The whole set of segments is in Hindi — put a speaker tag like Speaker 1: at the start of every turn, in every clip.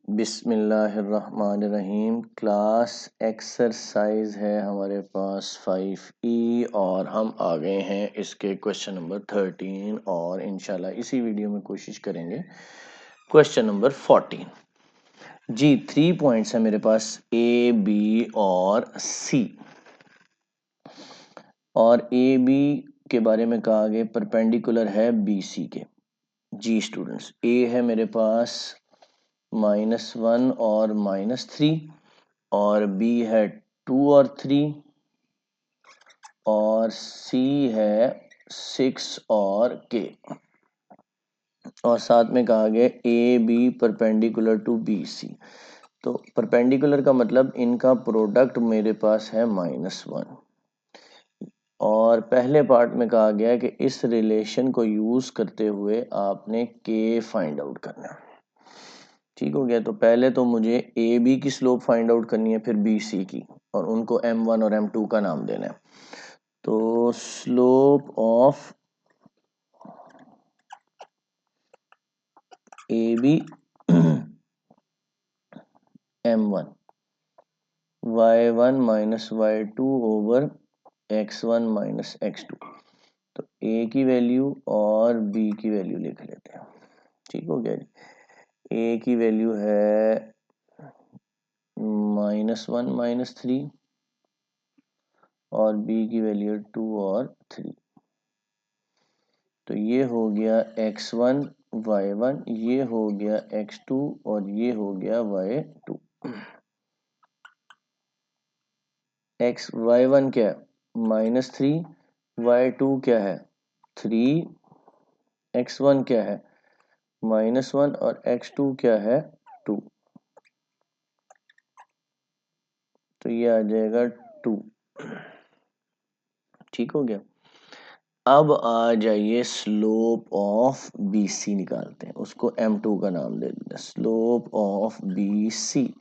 Speaker 1: बिस्मिल्लाहिर्रहमानिर्रहीम। क्लास एक्सरसाइज है हमारे पास 5E और हम आ गए हैं इसके क्वेश्चन नंबर 13 और इंशाल्लाह इसी वीडियो में कोशिश करेंगे क्वेश्चन नंबर 14। जी 3 पॉइंट्स है मेरे पास A, B और C और AB के बारे में कहा गया परपेंडिकुलर है BC के। जी स्टूडेंट्स, A है मेरे पास -1 और -3 और B है 2 और 3 और C है 6 और K और साथ में कहा गया AB परपेंडिकुलर टू BC। तो परपेंडिकुलर का मतलब इनका प्रोडक्ट मेरे पास है -1 और पहले पार्ट में कहा गया है कि इस रिलेशन को यूज करते हुए आपने K फाइंड आउट करना है। ठीक हो गया। तो पहले तो मुझे ए बी की स्लोप फाइंड आउट करनी है, फिर बी सी की, और उनको M1 और M2 का नाम देना है। तो slope of A B M1 Y1 minus Y2 over X1 minus X2। तो ए की वैल्यू और बी की वैल्यू लिख लेते हैं। ठीक हो गया जी। ए की वैल्यू है -1 -3 और बी की वैल्यू है 2 और 3। तो ये हो गया x1 y1, ये हो गया x2 और ये हो गया y2। y1 क्या है -3, y2 क्या है 3, x1 क्या है -1 और x2 क्या है 2। तो ये आ जाएगा 2। ठीक हो गया। अब आ जाइए स्लोप ऑफ BC निकालते हैं, उसको M2 का नाम दे देते हैं। स्लोप ऑफ BC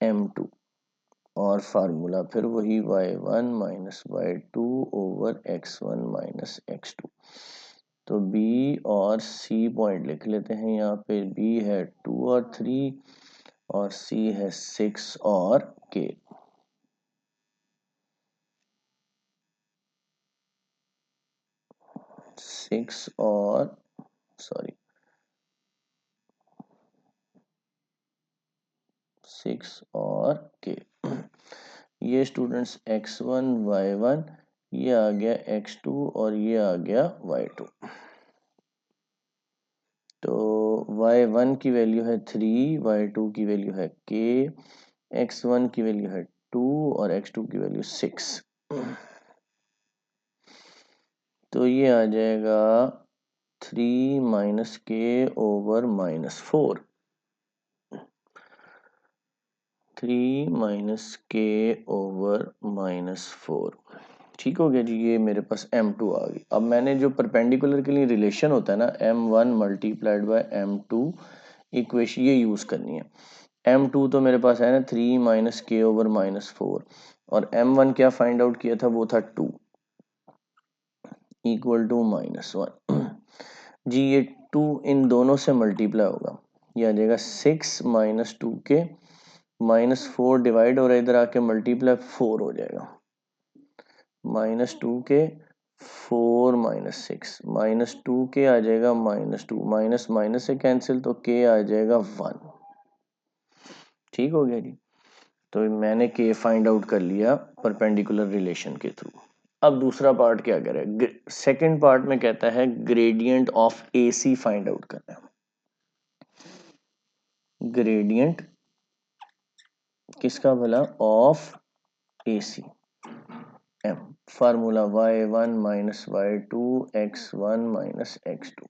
Speaker 1: M2 और फार्मूला फिर वही y1 minus y2 over x1 minus x2। तो B और C पॉइंट लिख लेते हैं। यहाँ पे B है 2 और 3 और C है 6 और K। सिक्स और सॉरी 6 और K। ये स्टूडेंट्स x1 y1, ये आ गया x2 और ये आ गया y2। तो y1 की वैल्यू है 3, y2 की वैल्यू है k, x1 की वैल्यू है 2 और x2 की वैल्यू 6। तो ये आ जाएगा 3 माइनस के ओवर -4। 3 माइनस के ओवर -4। ठीक हो गया जी। ये मेरे पास M2 आ गई। अब मैंने जो परपेंडिकुलर के लिए रिलेशन होता है ना M1 multiplied by M2 equation, ये यूज करनी है। M2 तो मेरे पास है ना 3 माइनस के ओवर -4 और M1 क्या फाइंड आउट किया था, वो था 2 इक्वल टू -1। जी ये 2 इन दोनों से मल्टीप्लाई होगा, ये आ जाएगा 6 माइनस 2 के -4 डिवाइड और इधर आके मल्टीप्लाई 4 हो जाएगा। -2 के 4 -6 -2 के आ जाएगा -2, माइनस माइनस से कैंसिल, तो के आ जाएगा 1। ठीक हो गया जी। तो मैंने के फाइंड आउट कर लिया परपेंडिकुलर रिलेशन के थ्रू। अब दूसरा पार्ट क्या कर रहा है, सेकंड पार्ट में कहता है gradient of AC find out करना है। ग्रेडियंट किसका भला, of AC। M formula y1 minus y2 x1 minus x2।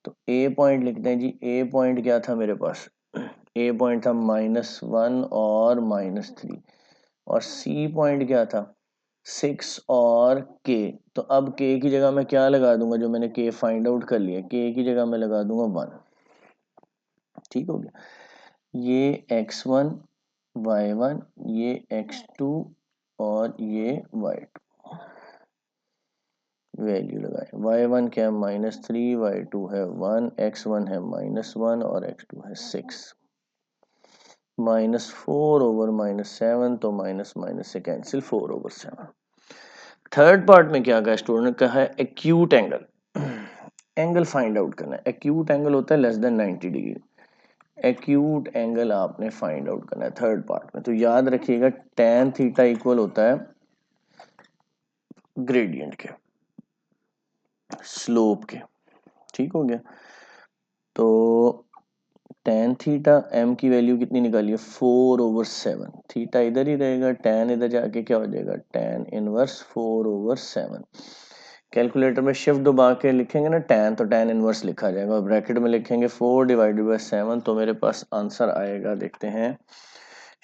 Speaker 1: तो A पॉइंट लिखते हैं जी। A पॉइंट क्या था मेरे पास, A पॉइंट था -1 और -3 और C पॉइंट क्या था 6 और K। तो अब K की जगह मैं क्या लगा दूंगा, जो मैंने K फाइंड आउट कर लिया, K की जगह मैं लगा दूंगा 1। ठीक हो गया। ये x1 y1, ये x2 और ये y2 वैल्यू लगाए। y1 क्या है -3, y2 है 1, x1 है -1 और x2 है 6। -4/-7, तो माइनस माइनस से कैंसिल 4/7। थर्ड पार्ट में क्या कहा स्टूडेंट ने, कहा है acute angle, angle find out करना है। एक्यूट एंगल होता है less than 90 degree, acute angle आपने फाइंड आउट करना है थर्ड पार्ट में। तो याद रखिएगा tan थीटा इक्वल होता है ग्रेडियंट के, स्लोप के, ठीक हो गया। तो tan थीटा m की वैल्यू कितनी निकालिए 4/7, थीटा इधर ही रहेगा, tan इधर जाके क्या हो जाएगा tan इनवर्स 4/7। कैलकुलेटर में शिफ्ट दबा के लिखेंगे ना tan, तो tan इनवर्स लिखा जाएगा, और ब्रैकेट में लिखेंगे 4/7, तो मेरे पास आंसर आएगा, देखते हैं।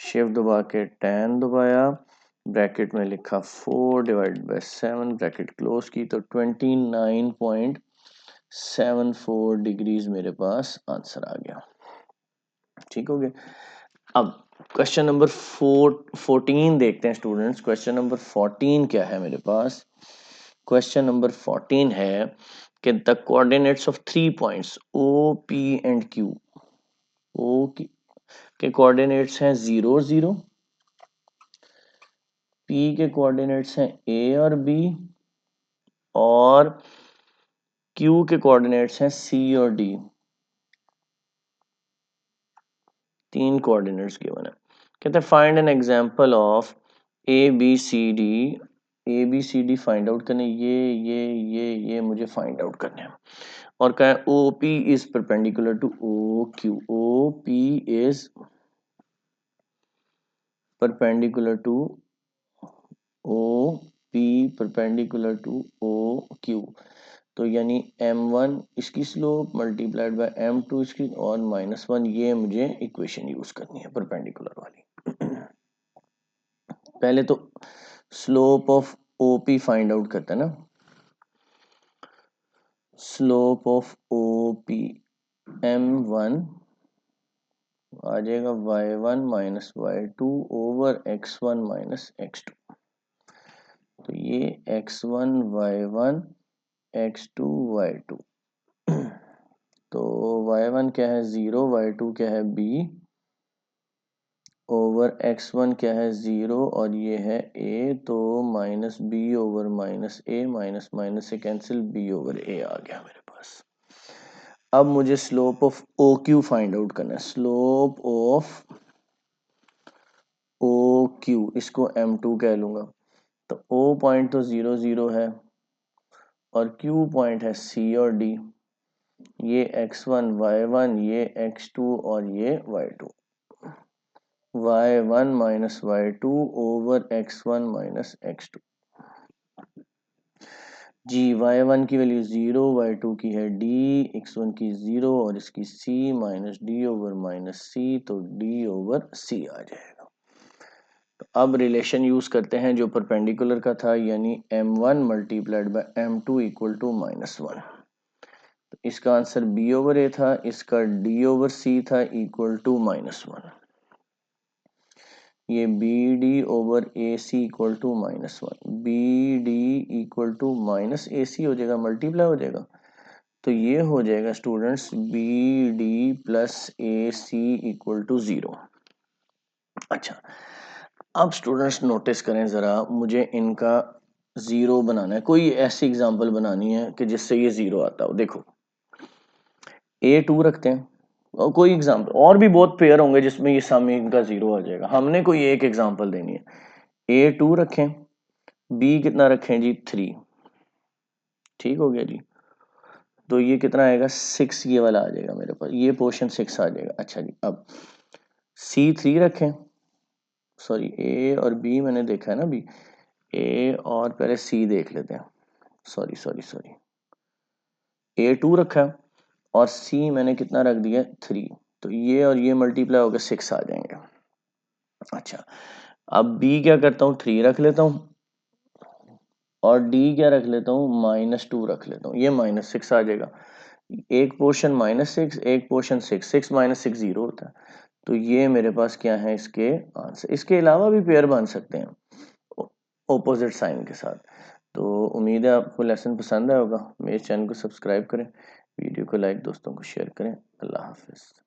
Speaker 1: शिफ्ट दबा के tan दबाया, ब्रैकेट में लिखा 4/7, ब्रैकेट क्लोज की, तो 29.74 डिग्रीज मेरे पास आंसर आ गया, ठीक हो गया। अब क्वेश्चन नंबर 14 देखते हैं स्टूडेंट्स। क्वेश्चन नंबर 14 क्या है मेरे पास, क्वेश्चन नंबर 14 है कि the coordinates of 3 points O, P and Q, O के कोऑर्डिनेट्स हैं 0 0, P के कोऑर्डिनेट्स हैं A और B, और Q के कोऑर्डिनेट्स हैं C और D। तीन कोऑर्डिनेट्स गिवन है, कहते हैं find an example of ABCD find out करने, ये मुझे फाइंड आउट करने हैं, और कहा है OP is perpendicular to OQ, OP is perpendicular to OP, perpendicular to OQ, तो यानी m1 इसकी स्लोप मल्टीप्लाइड बाय m2 इसकी, और -1, ये मुझे इक्वेशन यूज करनी है परपेंडिकुलर वाली। पहले तो slope of OP find out करते हैं ना, स्लोप ऑफ OP m1 आ जाएगा y1 minus y2 over x1 minus x2, तो ये x1 y1 x2 y2, तो y1 क्या है 0, y2 क्या है b, ओवर x1 क्या है 0 और ये है a, तो minus b over minus a, minus minus से कैंसिल, b ओवर a आ गया मेरे पास। अब मुझे slope of OQ find out करना है, स्लोप ऑफ OQ, इसको m2 कह लूंगा, तो O पॉइंट तो 0 0 है, और Q पॉइंट है C और D, ये x1 y1, ये x2 और ये y2, y1 minus y2 over x1 minus x2, जी y1 की वैल्यू 0, y2 की है d, x1 की 0 और इसकी c, minus d over minus c, तो d ओवर c आ जाएगा। तो अब रिलेशन यूज करते हैं जो परपेंडिकुलर का था, यानी m1 multiplied by m2 equal to -1, तो इसका आंसर b ओवर a था, इसका d ओवर c था इक्वल टू -1, ये B D over A C equal to -1, B D equal to minus A C हो जाएगा, मल्टीप्लाई हो जाएगा, तो ये हो जाएगा students B D plus A C equal to 0। अच्छा, अब स्टूडेंट्स नोटिस करें ज़रा, मुझे इनका 0 बनाना है, कोई ऐसी एग्जांपल बनानी है कि जिससे ये 0 आता हो। देखो A2 रखते हैं, और कोई एग्जांपल, और भी बहुत पेयर होंगे जिसमें ये सम इनका 0 आ जाएगा, हमने कोई एक एग्जांपल देनी है। A2 रखें, B कितना रखें जी 3, ठीक हो गया जी, तो ये कितना आएगा 6, ये वाला आ जाएगा मेरे पास, ये पोर्शन 6 आ जाएगा। अच्छा जी, अब C3 रखें, सॉरी A और B मैंने देखा है ना, B A और पहले C देख लेते हैं, सॉरी सॉरी सॉरी, A2 रखा है और C मैंने कितना रख दिया 3, तो ये और ये मल्टीप्लाई होकर 6 आ जाएंगे। अच्छा, अब B क्या करता हूँ 3 रख लेता हूँ, और D क्या रख लेता हूँ -2 रख लेता हूँ, ये -6 आ जाएगा, एक पोर्शन -6, एक पोर्शन 6, 6 - 6 0 होता है, तो ये मेरे पास क्या है इसके आंसर। इसके अलावा भी पेयर बन सकते हैं ऑपोजिट साइन के साथ। तो उम्मीद है आपको लेसन पसंद आया होगा, मेरे चैनल को सब्सक्राइब करें, वीडियो को लाइक, दोस्तों को शेयर करें। अल्लाह हाफिज़।